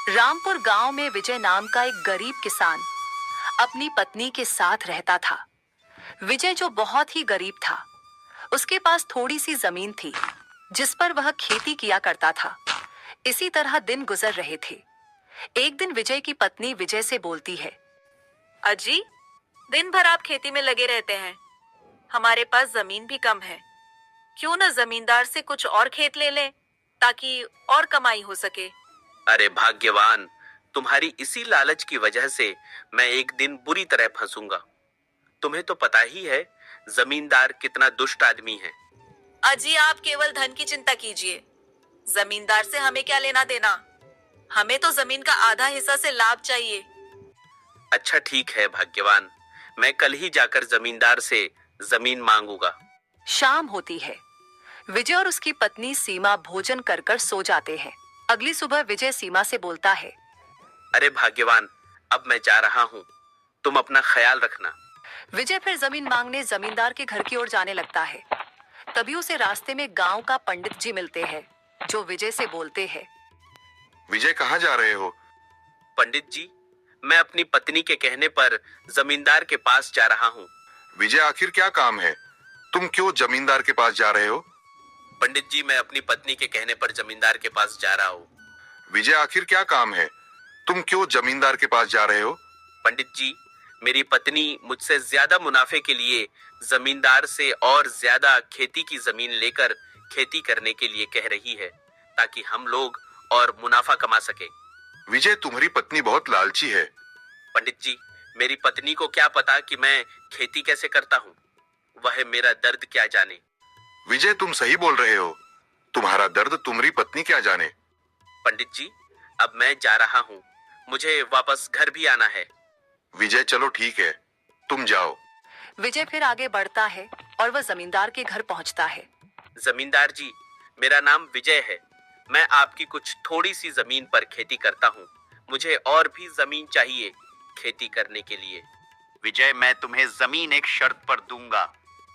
रामपुर गांव में विजय नाम का एक गरीब किसान अपनी पत्नी के साथ रहता था। विजय जो बहुत ही गरीब था, उसके पास थोड़ी सी जमीन थी जिस पर वह खेती किया करता था। इसी तरह दिन गुजर रहे थे। एक दिन विजय की पत्नी विजय से बोलती है, अजी, दिन भर आप खेती में लगे रहते हैं। हमारे पास जमीन भी कम है। क्यों न जमींदार से कुछ और खेत ले लें ताकि और कमाई हो सके। अरे भाग्यवान, तुम्हारी इसी लालच की वजह से मैं एक दिन बुरी तरह फंसूंगा। तुम्हें तो पता ही है जमींदार कितना दुष्ट आदमी है। अजी, आप केवल धन की चिंता कीजिए। जमींदार से हमें क्या लेना देना। हमें तो जमीन का आधा हिस्सा से लाभ चाहिए। अच्छा ठीक है भाग्यवान, मैं कल ही जाकर जमींदार से जमीन मांगूंगा। शाम होती है। विजय और उसकी पत्नी सीमा भोजन कर कर सो जाते हैं। अगली सुबह विजय सीमा से बोलता है, अरे भाग्यवान, अब मैं जा रहा हूँ, तुम अपना ख्याल रखना। विजय फिर जमीन मांगने जमींदार के घर की ओर जाने लगता है। तभी उसे रास्ते में गांव का पंडित जी मिलते हैं, जो विजय से बोलते हैं, विजय कहाँ जा रहे हो? पंडित जी, मैं अपनी पत्नी के कहने पर जमींदार के पास जा रहा हूँ। विजय, आखिर क्या काम है? तुम क्यों जमींदार के पास जा रहे हो? पंडित जी, मैं अपनी पत्नी के कहने पर जमींदार के पास जा रहा हूँ। विजय, आखिर क्या काम है? तुम क्यों जमींदार के पास जा रहे हो? पंडित जी, मेरी पत्नी मुझसे ज्यादा मुनाफे के लिए जमींदार से और ज्यादा खेती की जमीन लेकर खेती करने के लिए कह रही है, ताकि हम लोग और मुनाफा कमा सके। विजय, तुम्हारी पत्नी बहुत लालची है। पंडित जी, मेरी पत्नी को क्या पता कि मैं खेती कैसे करता हूँ। वह मेरा दर्द क्या जाने। विजय, तुम सही बोल रहे हो। तुम्हारा दर्द तुम्हारी पत्नी क्या जाने। पंडित जी, अब मैं जा रहा हूँ, मुझे वापस घर भी आना है। विजय, चलो ठीक है, तुम जाओ। विजय फिर आगे बढ़ता है और वह जमींदार के घर पहुंचता है। जमींदार जी, मेरा नाम विजय है। मैं आपकी कुछ थोड़ी सी जमीन पर खेती करता हूँ। मुझे और भी जमीन चाहिए खेती करने के लिए। विजय, मैं तुम्हें जमीन एक शर्त पर दूंगा।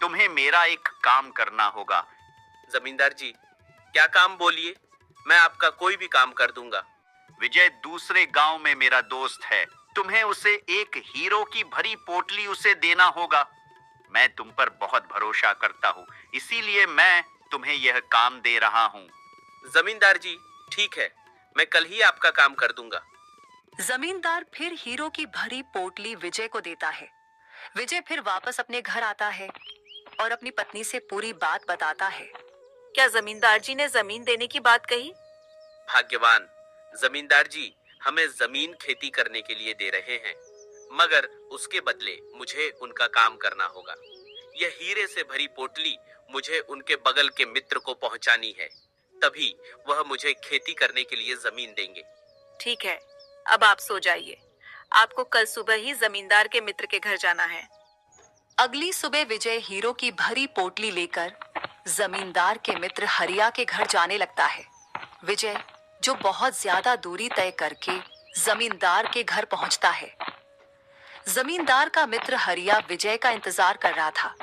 तुम्हें मेरा एक काम करना होगा। जमींदार जी, क्या काम बोलिए, मैं आपका कोई भी काम कर दूंगा। विजय, दूसरे गांव में मेरा दोस्त है। तुम्हें उसे एक हीरो की भरी पोटली उसे देना होगा। मैं तुम पर बहुत भरोसा करता हूँ, इसीलिए मैं तुम्हें यह काम दे रहा हूँ। जमींदार जी, ठीक है, मैं कल ही आपका काम कर दूंगा। जमींदार फिर हीरो की भरी पोटली विजय को देता है। विजय फिर वापस अपने घर आता है और अपनी पत्नी से पूरी बात बताता है। क्या जमींदार जी ने जमीन देने की बात कही? भाग्यवान, जमींदार जी हमें जमीन खेती करने के लिए दे रहे हैं, मगर उसके बदले मुझे उनका काम करना होगा। यह हीरे से भरी पोटली मुझे उनके बगल के मित्र को पहुंचानी है, तभी वह मुझे खेती करने के लिए जमीन देंगे। ठीक है, अब आप सो जाइए। आपको कल सुबह ही जमींदार के मित्र के घर जाना है। अगली सुबह विजय हीरो की भरी पोटली लेकर जमींदार के मित्र हरिया के घर जाने लगता है। विजय, जो बहुत ज्यादा दूरी तय करके जमींदार के घर पहुंचता है। जमींदार का मित्र हरिया विजय का इंतजार कर रहा था।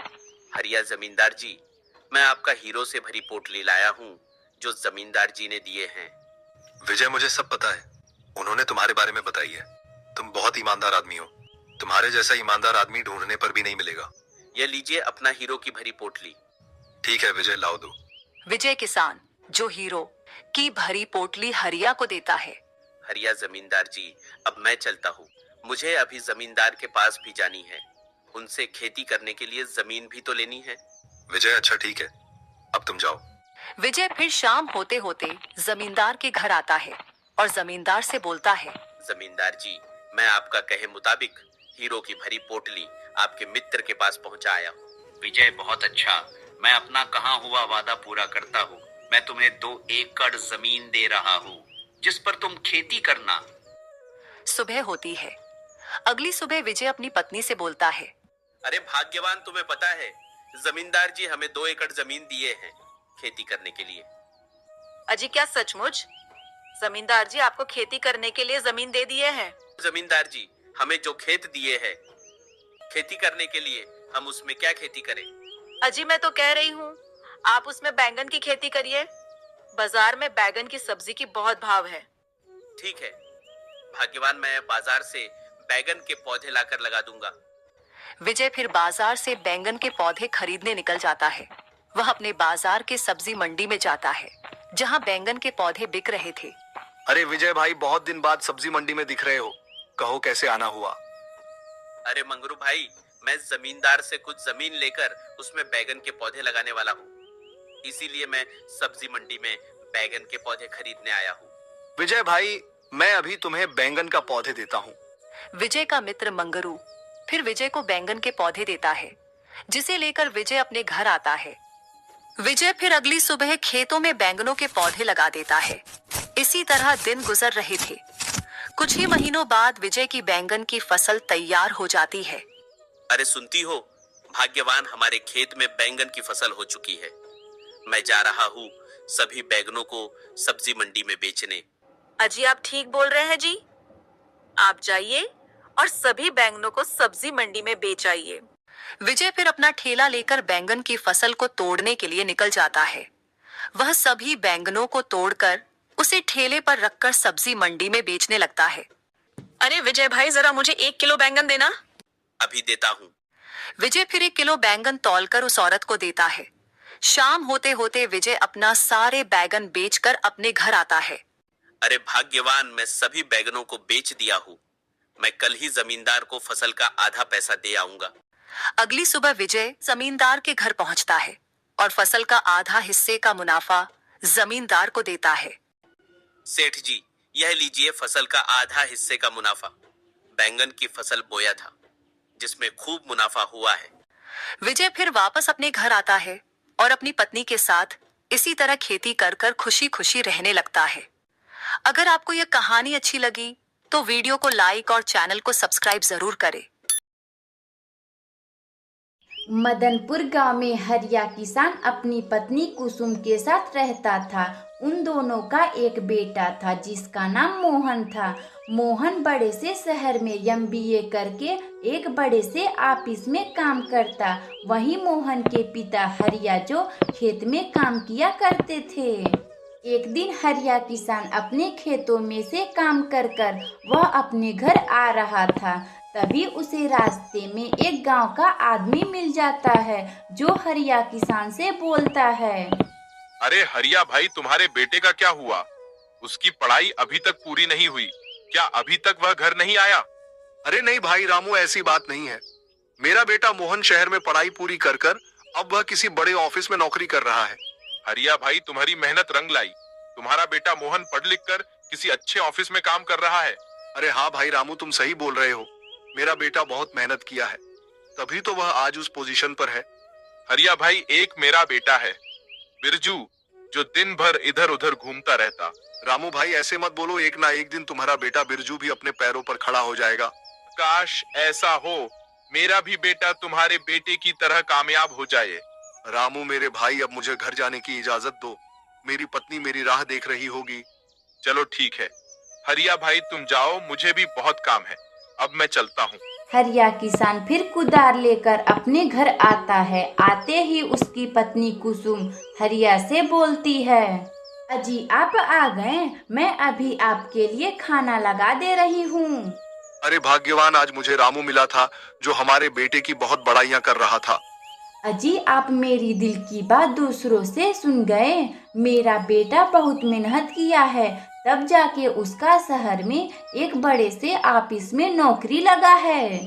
हरिया जमींदार जी, मैं आपका हीरो से भरी पोटली लाया हूँ, जो जमींदार जी ने दिए हैं। विजय, मुझे सब पता है, उन्होंने तुम्हारे बारे में बताई है। तुम बहुत ईमानदार आदमी हो। तुम्हारे जैसा ईमानदार आदमी ढूंढने पर भी नहीं मिलेगा। यह लीजिए अपना हीरो की भरी पोटली। ठीक है विजय, लाओ दो। विजय किसान जो हीरो की भरी पोटली हरिया को देता है। हरिया जमींदार जी, अब मैं चलता हूँ, मुझे अभी जमींदार के पास भी जानी है। उनसे खेती करने के लिए जमीन भी तो लेनी है। विजय, अच्छा ठीक है, अब तुम जाओ। विजय फिर शाम होते होते जमींदार के घर आता है और जमींदार से बोलता है, जमींदार जी, मैं आपका कहे मुताबिक हीरो की भरी पोटली आपके मित्र के पास पहुंचा आया हूँ। विजय, बहुत अच्छा। मैं अपना कहा हुआ वादा पूरा करता हूँ। मैं तुम्हें 2 एकड़ जमीन दे रहा हूँ, जिस पर तुम खेती करना। सुबह होती है। अगली सुबह विजय अपनी पत्नी से बोलता है, अरे भाग्यवान, तुम्हें पता है जमींदार जी हमें 2 एकड़ जमीन दिए हैं खेती करने के लिए। अजी, क्या सचमुच जमींदार जी आपको खेती करने के लिए जमीन दे दिए हैं? जमींदार जी हमें जो खेत दिए हैं खेती करने के लिए, हम उसमें क्या खेती करें? अजी, मैं तो कह रही हूँ आप उसमें बैंगन की खेती करिए। बाजार में बैंगन की सब्जी की बहुत भाव है। ठीक है, भाग्यवान, मैं बाजार से बैगन के पौधे लाकर लगा दूंगा। विजय फिर बाजार से बैंगन के पौधे खरीदने निकल जाता है। वह अपने बाजार के सब्जी मंडी में जाता है, जहां बैंगन के पौधे बिक रहे थे। अरे विजय भाई, बहुत दिन बाद सब्जी मंडी में दिख रहे हो, कहो कैसे आना हुआ? अरे मंगरू भाई, मैं जमींदार से कुछ जमीन लेकर उसमें बैगन के पौधे लगाने वाला हूँ, इसीलिए मैं सब्जी मंडी में बैगन के पौधे खरीदने आया हूँ। विजय भाई, मैं अभी तुम्हें बैंगन का पौधे देता हूँ। विजय का मित्र मंगरू फिर विजय को बैंगन के पौधे देता है, जिसे लेकर विजय अपने घर आता है। विजय फिर अगली सुबह खेतों में बैंगनों के पौधे लगा देता है। इसी तरह दिन गुजर रहे थे। कुछ ही महीनों बाद विजय की बैंगन की फसल तैयार हो जाती है। अरे सुनती हो भाग्यवान, हमारे खेत में बैंगन की फसल हो चुकी है। मैं जा रहा हूँ सभी बैंगनों को सब्जी मंडी में बेचने। अजी आप ठीक बोल रहे हैं जी। आप जाइए और सभी बैंगनों को सब्जी मंडी में बेच आइए। विजय फिर अपना ठेला लेकर बैंगन की फसल को तोड़ने के लिए निकल जाता है। वह सभी बैंगनों को तोड़कर उसे ठेले पर रखकर सब्जी मंडी में बेचने लगता है। अरे विजय भाई, जरा मुझे 1 किलो बैंगन देना। अभी देता हूँ। विजय फिर 1 किलो बैंगन तौलकर उस औरत को देता है। शाम होते होते विजय अपना सारे बैंगन बेचकर अपने घर आता है। अरे भाग्यवान, मैं सभी बैंगनों को बेच दिया हूँ। मैं कल ही जमींदार को फसल का आधा पैसा दे आऊंगा। अगली सुबह विजय जमींदार के घर पहुंचता है और फसल का आधा हिस्से का मुनाफा जमींदार को देता है। सेठ जी, यह लीजिए फसल का आधा हिस्से का मुनाफा। बैंगन की फसल बोया था, जिसमें खूब मुनाफा हुआ है। विजय फिर वापस अपने घर आता है और अपनी पत्नी के साथ इसी तरह खेती कर कर खुशी खुशी रहने लगता है। अगर आपको यह कहानी अच्छी लगी तो वीडियो को लाइक और चैनल को सब्सक्राइब जरूर करें। मदनपुर गांव में हरिया किसान अपनी पत्नी कुसुम के साथ रहता था। उन दोनों का एक बेटा था जिसका नाम मोहन था। मोहन बड़े से शहर में MBA करके एक बड़े से ऑफिस में काम करता। वहीं मोहन के पिता हरिया जो खेत में काम किया करते थे। एक दिन हरिया किसान अपने खेतों में से काम कर कर वह अपने घर आ रहा था। तभी उसे रास्ते में एक गांव का आदमी मिल जाता है, जो हरिया किसान से बोलता है। अरे हरिया भाई, तुम्हारे बेटे का क्या हुआ? उसकी पढ़ाई अभी तक पूरी नहीं हुई, क्या अभी तक वह घर नहीं आया? अरे नहीं भाई रामू, ऐसी बात नहीं है। मेरा बेटा मोहन शहर में पढ़ाई पूरी कर कर अब वह किसी बड़े ऑफिस में नौकरी कर रहा है। हरिया भाई, तुम्हारी मेहनत रंग लाई। तुम्हारा बेटा मोहन पढ़ लिख कर किसी अच्छे ऑफिस में काम कर रहा है। अरे हाँ भाई रामू, तुम सही बोल रहे हो। मेरा बेटा बहुत मेहनत किया है, तभी तो वह आज उस पोजीशन पर है। हरिया भाई, एक मेरा बेटा है बिरजू, जो दिन भर इधर उधर घूमता रहता। रामू भाई ऐसे मत बोलो, एक ना एक दिन तुम्हारा बेटा बिरजू भी अपने पैरों पर खड़ा हो जाएगा। काश ऐसा हो, मेरा भी बेटा तुम्हारे बेटे की तरह कामयाब हो जाए। रामू मेरे भाई, अब मुझे घर जाने की इजाजत दो। मेरी पत्नी मेरी राह देख रही होगी। चलो ठीक है हरिया भाई, तुम जाओ, मुझे भी बहुत काम है। अब मैं चलता हूँ। हरिया किसान फिर कुदार लेकर अपने घर आता है। आते ही उसकी पत्नी कुसुम हरिया से बोलती है, अजी आप आ गए, मैं अभी आपके लिए खाना लगा दे रही हूँ। अरे भाग्यवान, आज मुझे रामू मिला था जो हमारे बेटे की बहुत बड़ाइयाँ कर रहा था। अजी आप मेरी दिल की बात दूसरों से सुन गए। मेरा बेटा बहुत मेहनत किया है, तब जाके उसका शहर में एक बड़े से ऑफिस में नौकरी लगा है।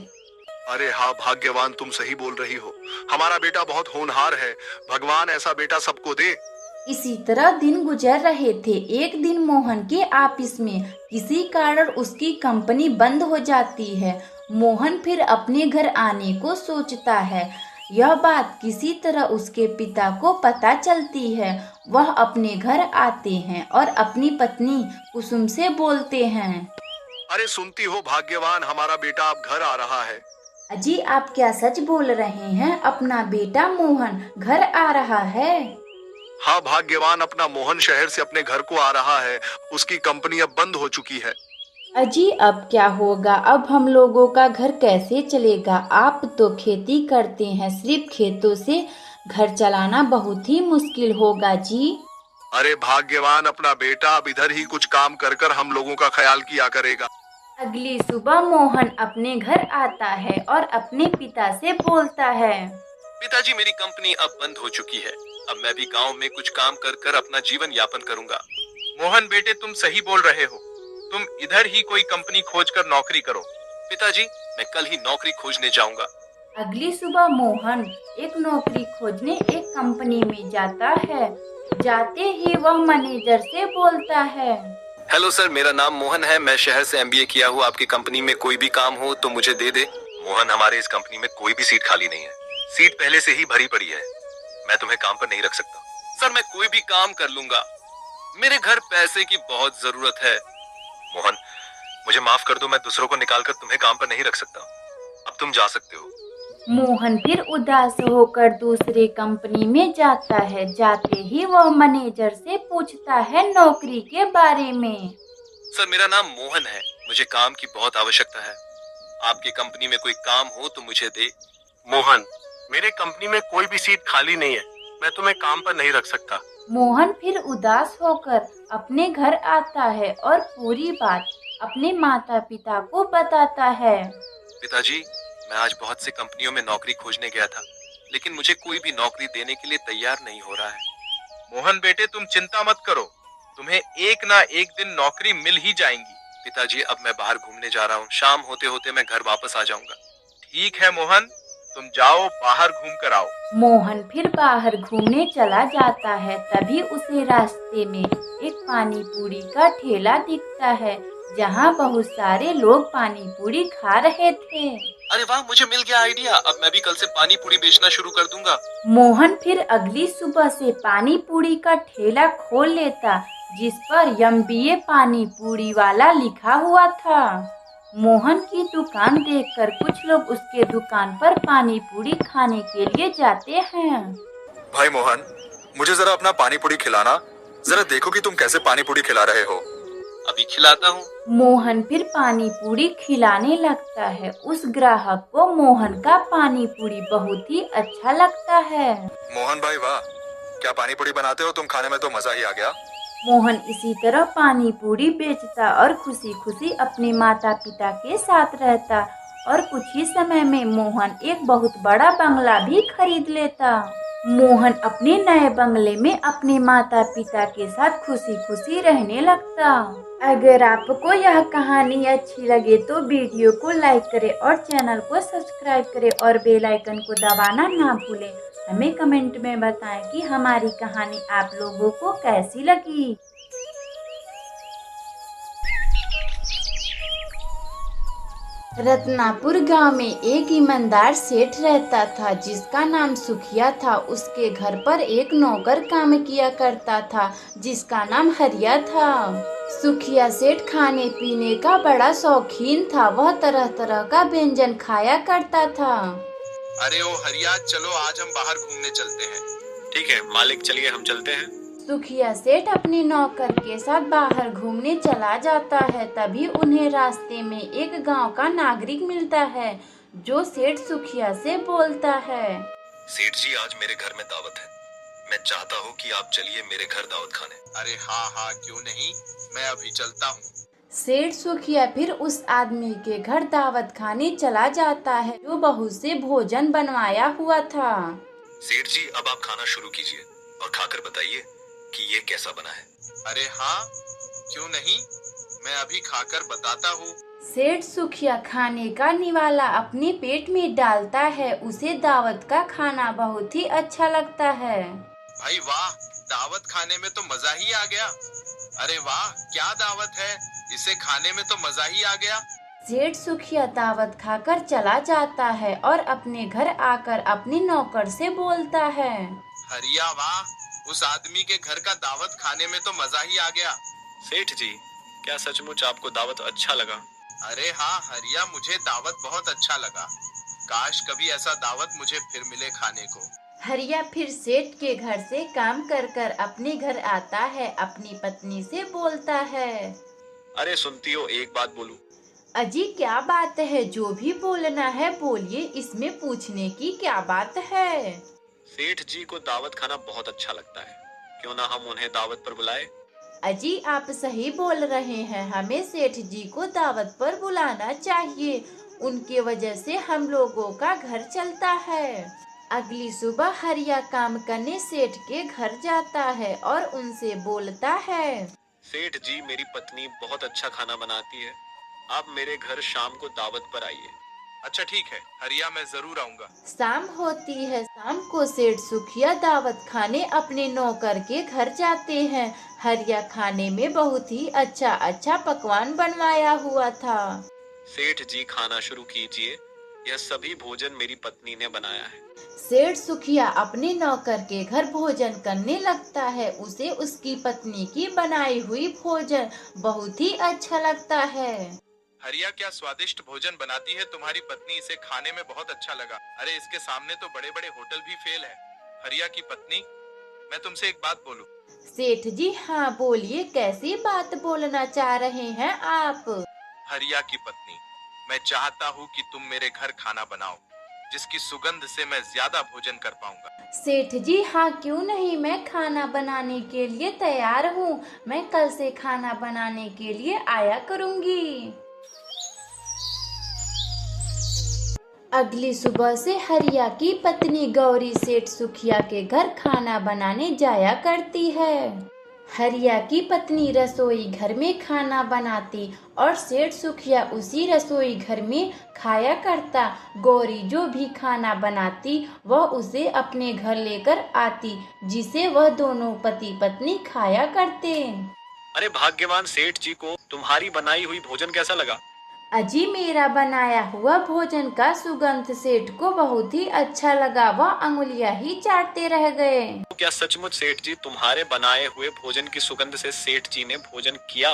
अरे हाँ भाग्यवान, तुम सही बोल रही हो। हमारा बेटा बहुत होनहार है। भगवान ऐसा बेटा सबको दे। इसी तरह दिन गुजर रहे थे। एक दिन मोहन के ऑफिस में किसी कारण उसकी कंपनी बंद हो जाती है। मोहन फिर अपने घर आने को सोचता है। यह बात किसी तरह उसके पिता को पता चलती है। वह अपने घर आते हैं और अपनी पत्नी कुसुम से बोलते हैं, अरे सुनती हो भाग्यवान, हमारा बेटा अब घर आ रहा है। अजी आप क्या सच बोल रहे हैं? अपना बेटा मोहन घर आ रहा है? हाँ भाग्यवान, अपना मोहन शहर से अपने घर को आ रहा है। उसकी कंपनी अब बंद हो चुकी है। अजी अब क्या होगा? अब हम लोगों का घर कैसे चलेगा? आप तो खेती करते हैं, सिर्फ खेतों से घर चलाना बहुत ही मुश्किल होगा जी। अरे भाग्यवान, अपना बेटा अब इधर ही कुछ काम कर कर हम लोगों का ख्याल किया करेगा। अगली सुबह मोहन अपने घर आता है और अपने पिता से बोलता है। पिताजी, मेरी कंपनी अब बंद हो चुकी है। अब मैं भी गांव में कुछ काम कर कर अपना जीवन यापन करूंगा। मोहन बेटे, तुम सही बोल रहे हो। तुम इधर ही कोई कंपनी खोजकर नौकरी करो। पिताजी, मैं कल ही नौकरी खोजने जाऊंगा। अगली सुबह मोहन एक नौकरी खोजने एक कंपनी में जाता है। जाते ही वह मैनेजर से बोलता है। हेलो सर, मेरा नाम मोहन है। मैं शहर से एमबीए किया हूँ। आपकी कंपनी में कोई भी काम हो तो मुझे दे दे। मोहन, हमारे इस कंपनी में कोई भी सीट खाली नहीं है। सीट पहले से ही भरी पड़ी है। मैं तुम्हें काम पर नहीं रख सकता। सर, मैं कोई भी काम कर लूंगा। मेरे घर पैसे की बहुत जरूरत है। मोहन, मुझे माफ कर दो। मैं दूसरों को निकालकर तुम्हें काम पर नहीं रख सकता। अब तुम जा सकते हो। मोहन फिर उदास होकर दूसरे कंपनी में जाता है। जाते ही वह मैनेजर से पूछता है नौकरी के बारे में। सर, मेरा नाम मोहन है। मुझे काम की बहुत आवश्यकता है। आपकी कंपनी में कोई काम हो तो मुझे दे। मोहन, मेरे कंपनी में कोई भी सीट खाली नहीं है। मैं तुम्हें काम पर नहीं रख सकता। मोहन फिर उदास होकर अपने घर आता है और पूरी बात अपने माता पिता को बताता है। पिताजी, मैं आज बहुत से कंपनियों में नौकरी खोजने गया था, लेकिन मुझे कोई भी नौकरी देने के लिए तैयार नहीं हो रहा है। मोहन बेटे, तुम चिंता मत करो। तुम्हें एक ना एक दिन नौकरी मिल ही जाएंगी। पिताजी, अब मैं बाहर घूमने जा रहा हूँ। शाम होते होते मैं घर वापस आ जाऊंगा। ठीक है मोहन, तुम जाओ, बाहर घूम कर आओ। मोहन फिर बाहर घूमने चला जाता है। तभी उसे रास्ते में एक पानी पूरी का ठेला दिखता है, जहाँ बहुत सारे लोग पानी पूरी खा रहे थे। अरे वाह, मुझे मिल गया आइडिया। अब मैं भी कल से पानी पूरी बेचना शुरू कर दूंगा। मोहन फिर अगली सुबह से पानी पूरी का ठेला खोल लेता, जिस पर एमबीए पानी पूरी वाला लिखा हुआ था। मोहन की दुकान देखकर कुछ लोग उसके दुकान पर पानी पूरी खाने के लिए जाते हैं। भाई मोहन, मुझे जरा अपना पानी पूरी खिलाना। जरा देखो कि तुम कैसे पानी पूरी खिला रहे हो। अभी खिलाता हूँ। मोहन फिर पानी पूरी खिलाने लगता है। उस ग्राहक को मोहन का पानी पूरी बहुत ही अच्छा लगता है। मोहन भाई, वाह, क्या पानी पूरी बनाते हो तुम। खाने में तो मजा ही आ गया। मोहन इसी तरह पानी पूरी बेचता और खुशी खुशी अपने माता पिता के साथ रहता। और कुछ ही समय में मोहन एक बहुत बड़ा बंगला भी खरीद लेता। मोहन अपने नए बंगले में अपने माता पिता के साथ खुशी खुशी रहने लगता। अगर आपको यह कहानी अच्छी लगे तो वीडियो को लाइक करें और चैनल को सब्सक्राइब करें और बेल आइकन को दबाना ना भूलें। हमें कमेंट में बताएं कि हमारी कहानी आप लोगों को कैसी लगी। रत्नापुर गांव में एक ईमानदार सेठ रहता था, जिसका नाम सुखिया था। उसके घर पर एक नौकर काम किया करता था, जिसका नाम हरिया था। सुखिया सेठ खाने पीने का बड़ा शौकीन था। वह तरह तरह का व्यंजन खाया करता था। अरे ओ हरिया, चलो आज हम बाहर घूमने चलते हैं। ठीक है मालिक, चलिए हम चलते हैं। सुखिया सेठ अपने नौकर के साथ बाहर घूमने चला जाता है। तभी उन्हें रास्ते में एक गांव का नागरिक मिलता है, जो सेठ सुखिया से बोलता है। सेठ जी, आज मेरे घर में दावत है। मैं चाहता हूँ कि आप चलिए मेरे घर दावत खाने। अरे हाँ हाँ, क्यों नहीं, मैं अभी चलता हूँ। सेठ सुखिया फिर उस आदमी के घर दावत खाने चला जाता है, जो बहुत से भोजन बनवाया हुआ था। सेठ जी, अब आप खाना शुरू कीजिए और खाकर बताइए कि ये कैसा बना है। अरे हाँ, क्यों नहीं, मैं अभी खाकर बताता हूँ। सेठ सुखिया खाने का निवाला अपने पेट में डालता है। उसे दावत का खाना बहुत ही अच्छा लगता है। भाई वाह, दावत खाने में तो मजा ही आ गया। अरे वाह, क्या दावत है, इसे खाने में तो मजा ही आ गया। सेठ सुखिया दावत खाकर चला जाता है और अपने घर आकर अपने नौकर से बोलता है। हरिया वाह, उस आदमी के घर का दावत खाने में तो मजा ही आ गया। सेठ जी, क्या सचमुच आपको दावत अच्छा लगा? अरे हाँ हरिया, मुझे दावत बहुत अच्छा लगा। काश कभी ऐसा दावत मुझे फिर मिले खाने को। हरिया फिर सेठ के घर से काम कर कर अपने घर आता है। अपनी पत्नी से बोलता है। अरे सुनती हो, एक बात बोलूं? अजी क्या बात है, जो भी बोलना है बोलिए, इसमें पूछने की क्या बात है। सेठ जी को दावत खाना बहुत अच्छा लगता है, क्यों ना हम उन्हें दावत पर बुलाए? अजी आप सही बोल रहे हैं, हमें सेठ जी को दावत पर बुलाना चाहिए। उनके वजह से हम लोगों का घर चलता है। अगली सुबह हरिया काम करने सेठ के घर जाता है और उनसे बोलता है, सेठ जी, मेरी पत्नी बहुत अच्छा खाना बनाती है, आप मेरे घर शाम को दावत पर आइए। अच्छा ठीक है हरिया, मैं जरूर आऊंगा। शाम होती है। शाम को सेठ सुखिया दावत खाने अपने नौकर के घर जाते हैं। हरिया खाने में बहुत ही अच्छा अच्छा पकवान बनवाया हुआ था। सेठ जी खाना शुरू कीजिए, यह सभी भोजन मेरी पत्नी ने बनाया है। सेठ सुखिया अपने नौकर के घर भोजन करने लगता है। उसे उसकी पत्नी की बनाई हुई भोजन बहुत ही अच्छा लगता है। हरिया, क्या स्वादिष्ट भोजन बनाती है तुम्हारी पत्नी, इसे खाने में बहुत अच्छा लगा। अरे इसके सामने तो बड़े बड़े होटल भी फेल है। हरिया की पत्नी, मैं तुमसे एक बात बोलूं? सेठ जी हाँ बोलिए, कैसी बात बोलना चाह रहे हैं आप? हरिया की पत्नी, मैं चाहता हूँ कि तुम मेरे घर खाना बनाओ, जिसकी सुगंध से मैं ज्यादा भोजन कर पाऊंगा। सेठ जी हाँ क्यों नहीं, मैं खाना बनाने के लिए तैयार हूँ। मैं कल से खाना बनाने के लिए आया करूँगी। अगली सुबह से हरिया की पत्नी गौरी सेठ सुखिया के घर खाना बनाने जाया करती है। हरिया की पत्नी रसोई घर में खाना बनाती और सेठ सुखिया उसी रसोई घर में खाया करता। गौरी जो भी खाना बनाती वह उसे अपने घर लेकर आती, जिसे वह दोनों पति पत्नी खाया करते। अरे भाग्यवान सेठ जी को तुम्हारी बनाई हुई भोजन कैसा लगा? अजी मेरा बनाया हुआ भोजन का सुगंध सेठ को बहुत ही अच्छा लगा, वह अंगुलियां ही चाटते रह गए। तो क्या सचमुच सेठ जी तुम्हारे बनाए हुए भोजन की सुगंध से सेठ जी ने भोजन किया?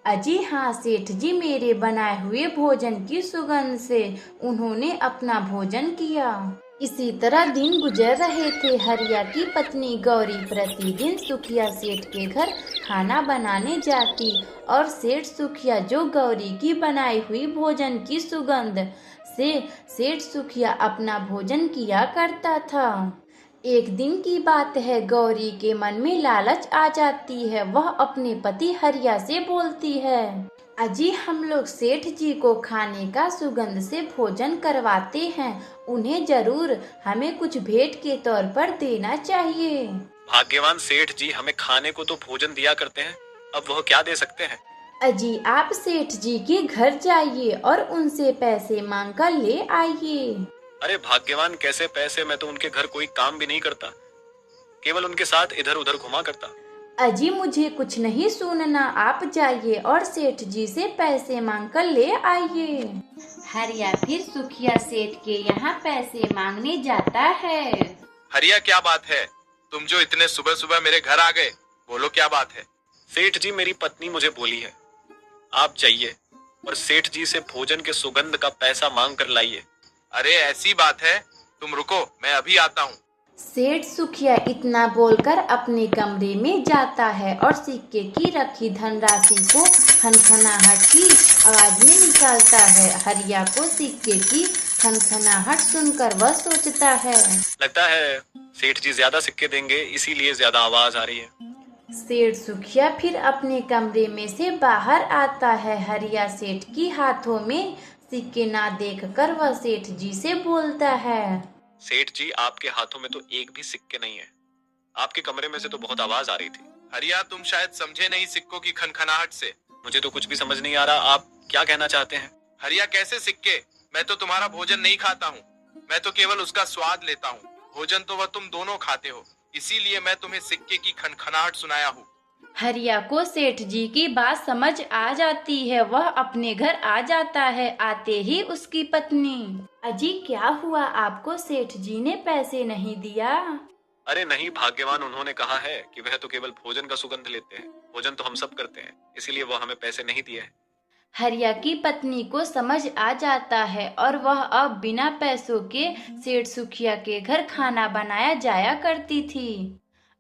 अजी हाँ सेठ जी, मेरे बनाए हुए भोजन की सुगंध से उन्होंने अपना भोजन किया। इसी तरह दिन गुजर रहे थे। हरिया की पत्नी गौरी प्रतिदिन सुखिया सेठ के घर खाना बनाने जाती और सेठ सुखिया जो गौरी की बनाई हुई भोजन की सुगंध से सेठ सुखिया अपना भोजन किया करता था। एक दिन की बात है, गौरी के मन में लालच आ जाती है। वह अपने पति हरिया से बोलती है, अजी हम लोग सेठ जी को खाने का सुगंध से भोजन करवाते हैं, उन्हें जरूर हमें कुछ भेंट के तौर पर देना चाहिए। भाग्यवान सेठ जी हमें खाने को तो भोजन दिया करते हैं, अब वह क्या दे सकते हैं? अजी आप सेठ जी के घर जाइए और उनसे पैसे मांग कर ले आइए। अरे भाग्यवान कैसे पैसे, मैं तो उनके घर कोई काम भी नहीं करता, केवल उनके साथ इधर उधर घुमा करता। अजी मुझे कुछ नहीं सुनना, आप जाइए और सेठ जी से पैसे मांग कर ले आइए। हरिया फिर सुखिया सेठ के यहाँ पैसे मांगने जाता है। हरिया क्या बात है, तुम जो इतने सुबह सुबह मेरे घर आ गए, बोलो क्या बात है? सेठ जी मेरी पत्नी मुझे बोली है आप जाइए और सेठ जी से भोजन के सुगंध का पैसा मांग कर लाइए। अरे ऐसी बात है, तुम रुको, मैं अभी आता हूँ। सेठ सुखिया इतना बोलकर अपने कमरे में जाता है और सिक्के की रखी धनराशि को खनखनाहट की आवाज में निकालता है। हरिया को सिक्के की खनखनाहट सुनकर वह सोचता है, लगता है सेठ जी ज्यादा सिक्के देंगे, इसीलिए ज्यादा आवाज आ रही है। सेठ सुखिया फिर अपने कमरे में से बाहर आता है। हरिया सेठ की हाथों में सिक्के ना देखकर वह सेठ जी से बोलता है, सेठ जी आपके हाथों में तो एक भी सिक्के नहीं है, आपके कमरे में से तो बहुत आवाज आ रही थी। हरिया तुम शायद समझे नहीं सिक्कों की खनखनाहट से। मुझे तो कुछ भी समझ नहीं आ रहा, आप क्या कहना चाहते हैं? हरिया कैसे सिक्के, मैं तो तुम्हारा भोजन नहीं खाता हूँ, मैं तो केवल उसका स्वाद लेता हूँ। भोजन तो वह तुम दोनों खाते हो, इसीलिए मैं तुम्हें सिक्के की खनखनाहट सुनाया हूँ। हरिया को सेठ जी की बात समझ आ जाती है। वह अपने घर आ जाता है। आते ही उसकी पत्नी, अजी क्या हुआ, आपको सेठ जी ने पैसे नहीं दिया? अरे नहीं भाग्यवान, उन्होंने कहा है कि वह तो केवल भोजन का सुगंध लेते हैं, भोजन तो हम सब करते हैं, इसीलिए वह हमें पैसे नहीं दिए हैं। हरिया की पत्नी को समझ आ जाता है और वह अब बिना पैसों के सेठ सुखिया के घर खाना बनाया जाया करती थी।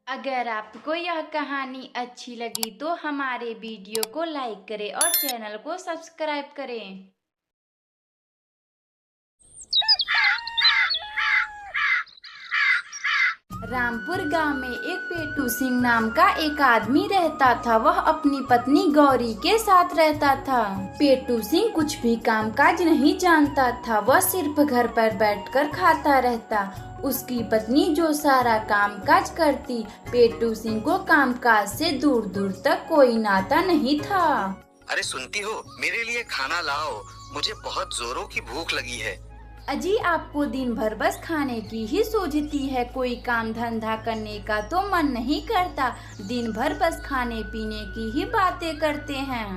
अगर आपको यह कहानी अच्छी लगी तो हमारे वीडियो को लाइक करें और चैनल को सब्सक्राइब करें। रामपुर गांव में एक पेटू सिंह नाम का एक आदमी रहता था। वह अपनी पत्नी गौरी के साथ रहता था। पेटू सिंह कुछ भी कामकाज नहीं जानता था। वह सिर्फ घर पर बैठकर खाता रहता। उसकी पत्नी जो सारा कामकाज करती। पेटू सिंह को कामकाज से दूर दूर तक कोई नाता नहीं था। अरे सुनती हो, मेरे लिए खाना लाओ, मुझे बहुत जोरों की भूख लगी है। अजी आपको दिन भर बस खाने की ही सूझती है, कोई काम धंधा करने का तो मन नहीं करता। दिन भर बस खाने पीने की ही बातें करते हैं।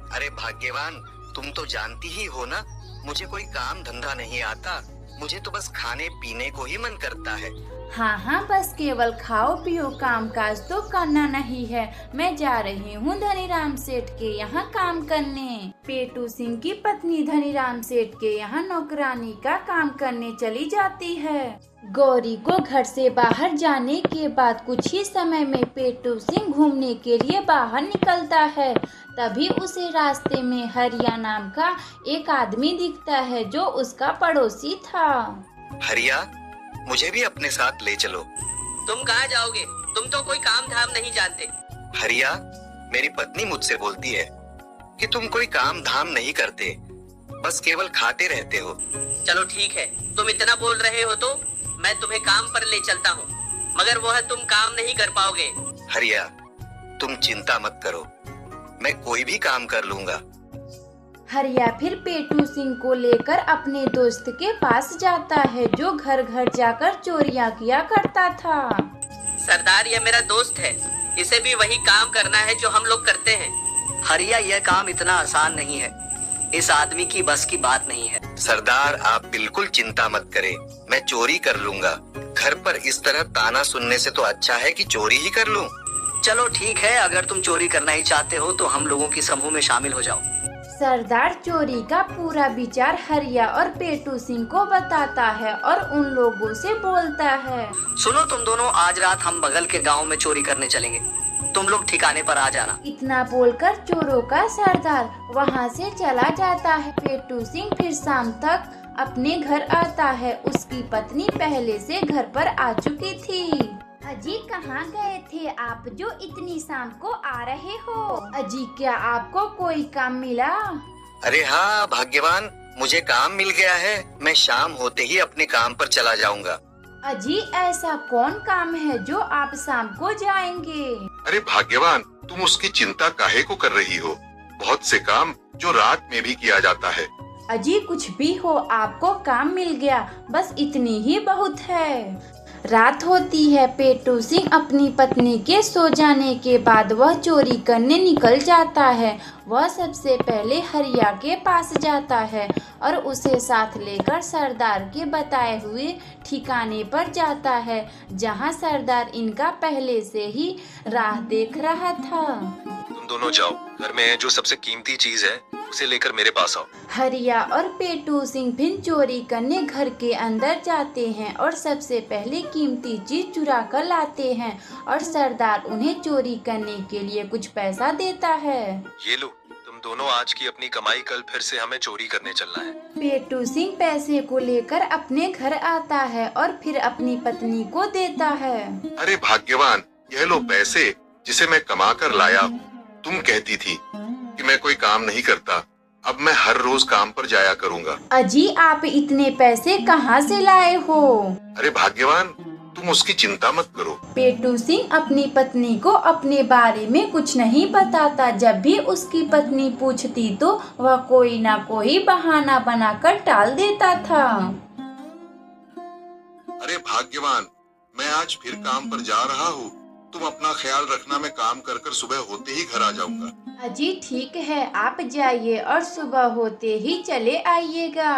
अरे भाग्यवान, तुम तो जानती ही हो ना, मुझे कोई काम धंधा नहीं आता। मुझे तो बस खाने पीने को ही मन करता है। हाँ, बस केवल खाओ पियो, काम काज तो करना नहीं है। मैं जा रही हूँ धनीराम सेठ के यहाँ काम करने। पेटू सिंह की पत्नी धनीराम सेठ के यहाँ नौकरानी का काम करने चली जाती है। गौरी को घर से बाहर जाने के बाद कुछ ही समय में पेटू सिंह घूमने के लिए बाहर निकलता है। तभी उसे रास्ते में हरिया नाम का एक आदमी दिखता है जो उसका पड़ोसी था। हरिया, मुझे भी अपने साथ ले चलो। तुम कहाँ जाओगे? तुम तो कोई काम धाम नहीं जानते। हरिया, मेरी पत्नी मुझसे बोलती है कि तुम कोई काम धाम नहीं करते, बस केवल खाते रहते हो। चलो ठीक है, तुम इतना बोल रहे हो तो मैं तुम्हें काम पर ले चलता हूँ, मगर वह तुम काम नहीं कर पाओगे। हरिया, तुम चिंता मत करो, मैं कोई भी काम कर लूंगा। हरिया फिर पेटू सिंह को लेकर अपने दोस्त के पास जाता है जो घर घर जाकर चोरियां किया करता था। सरदार, यह मेरा दोस्त है, इसे भी वही काम करना है जो हम लोग करते हैं। हरिया, यह काम इतना आसान नहीं है, इस आदमी की बस की बात नहीं है। सरदार, आप बिल्कुल चिंता मत करें, मैं चोरी कर लूंगा। घर पर इस तरह ताना सुनने से तो अच्छा है कि चोरी ही कर लूं। चलो ठीक है, अगर तुम चोरी करना ही चाहते हो तो हम लोगों की समूह में शामिल हो जाओ। सरदार चोरी का पूरा विचार हरिया और पेटू सिंह को बताता है और उन लोगों से बोलता है, सुनो तुम दोनों, आज रात हम बगल के गांव में चोरी करने चलेंगे, तुम लोग ठिकाने पर आ जाना। इतना बोलकर चोरों का सरदार वहाँ से चला जाता है। पेटू सिंह फिर शाम तक अपने घर आता है। उसकी पत्नी पहले से घर पर आ चुकी थी। अजी कहाँ गए थे आप जो इतनी शाम को आ रहे हो? अजी क्या आपको कोई काम मिला? अरे हाँ भाग्यवान, मुझे काम मिल गया है, मैं शाम होते ही अपने काम पर चला जाऊंगा। अजी ऐसा कौन काम है जो आप शाम को जाएंगे? अरे भाग्यवान, तुम उसकी चिंता काहे को कर रही हो? बहुत से काम जो रात में भी किया जाता है। अजी कुछ भी हो, आपको काम मिल गया, बस इतनी ही बहुत है। रात होती है। पेटू सिंह अपनी पत्नी के सो जाने के बाद वह चोरी करने निकल जाता है। वह सबसे पहले हरिया के पास जाता है और उसे साथ लेकर सरदार के बताए हुए ठिकाने पर जाता है जहां सरदार इनका पहले से ही राह देख रहा था। तुम दोनों जाओ, घर में जो सबसे कीमती चीज है उसे लेकर मेरे पास आओ। हरिया और पेटू सिंह फिर चोरी करने घर के अंदर जाते हैं और सबसे पहले कीमती चीज चुरा कर लाते हैं और सरदार उन्हें चोरी करने के लिए कुछ पैसा देता है। ये लो, तुम दोनों आज की अपनी कमाई, कल फिर से हमें चोरी करने चलना है। पेटू सिंह पैसे को लेकर अपने घर आता है और फिर अपनी पत्नी को देता है। अरे भाग्यवान, यह लो पैसे जिसे मैं कमा कर लाया हूँ। तुम कहती थी कि मैं कोई काम नहीं करता, अब मैं हर रोज काम पर जाया करूँगा। अजी आप इतने पैसे कहाँ से लाए हो? अरे भाग्यवान, तुम उसकी चिंता मत करो। पेटू सिंह अपनी पत्नी को अपने बारे में कुछ नहीं बताता। जब भी उसकी पत्नी पूछती तो वह कोई ना कोई बहाना बनाकर टाल देता था। अरे भाग्यवान, मैं आज फिर काम पर जा रहा हूँ, तुम अपना ख्याल रखना, मैं काम कर कर सुबह होते ही घर आ जाऊंगा। अजी ठीक है, आप जाइए और सुबह होते ही चले आइएगा।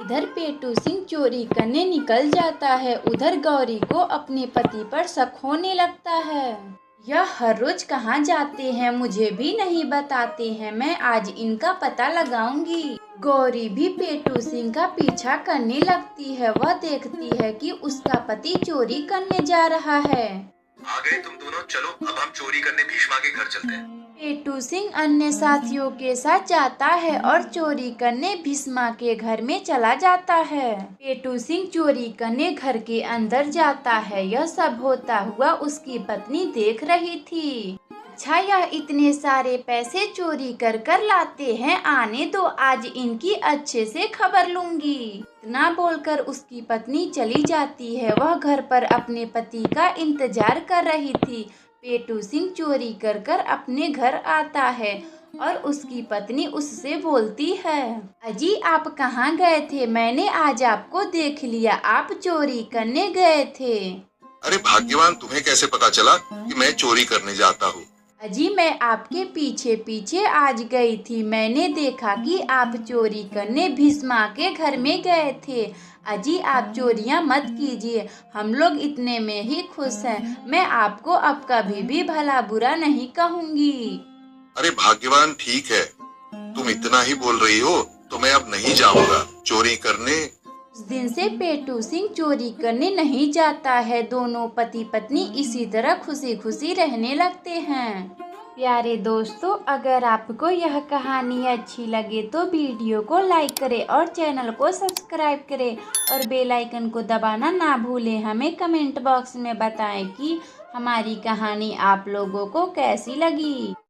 इधर पेटू सिंह चोरी करने निकल जाता है, उधर गौरी को अपने पति पर शक होने लगता है। यह हर रोज कहाँ जाते हैं, मुझे भी नहीं बताते हैं, मैं आज इनका पता लगाऊंगी। गौरी भी पेटू सिंह का पीछा करने लगती है। वह देखती है कि उसका पति चोरी करने जा रहा है। आ गए तुम दोनों, चलो अब हम चोरी करने भीष्मा के घर चलते हैं। पेटू सिंह अन्य साथियों के साथ जाता है और चोरी करने भीष्मा के घर में चला जाता है। पेटू सिंह चोरी करने घर के अंदर जाता है। यह सब होता हुआ उसकी पत्नी देख रही थी। अच्छा, यह इतने सारे पैसे चोरी कर कर लाते हैं, आने दो, आज इनकी अच्छे से खबर लूंगी। इतना बोलकर उसकी पत्नी चली जाती है। वह घर पर अपने पति का इंतजार कर रही थी। पेटू सिंह चोरी कर कर अपने घर आता है और उसकी पत्नी उससे बोलती है, अजी आप कहाँ गए थे? मैंने आज आपको देख लिया, आप चोरी करने गए थे। अरे भाग्यवान, तुम्हें कैसे पता चला कि मैं चोरी करने जाता हूँ? अजी मैं आपके पीछे पीछे आज गई थी। मैंने देखा कि आप चोरी करने भीष्मा के घर में गए थे। अजी आप चोरियां मत कीजिए, हम लोग इतने में ही खुश हैं। मैं आपको अब कभी भी भला बुरा नहीं कहूँगी। अरे भाग्यवान, ठीक है, तुम इतना ही बोल रही हो तो मैं अब नहीं जाऊंगा चोरी करने। उस दिन से पेटू सिंह चोरी करने नहीं जाता है। दोनों पति पत्नी इसी तरह खुशी खुशी रहने लगते हैं। प्यारे दोस्तों, अगर आपको यह कहानी अच्छी लगे तो वीडियो को लाइक करें और चैनल को सब्सक्राइब करें और बेल आइकन को दबाना ना भूलें। हमें कमेंट बॉक्स में बताएं कि हमारी कहानी आप लोगों को कैसी लगी।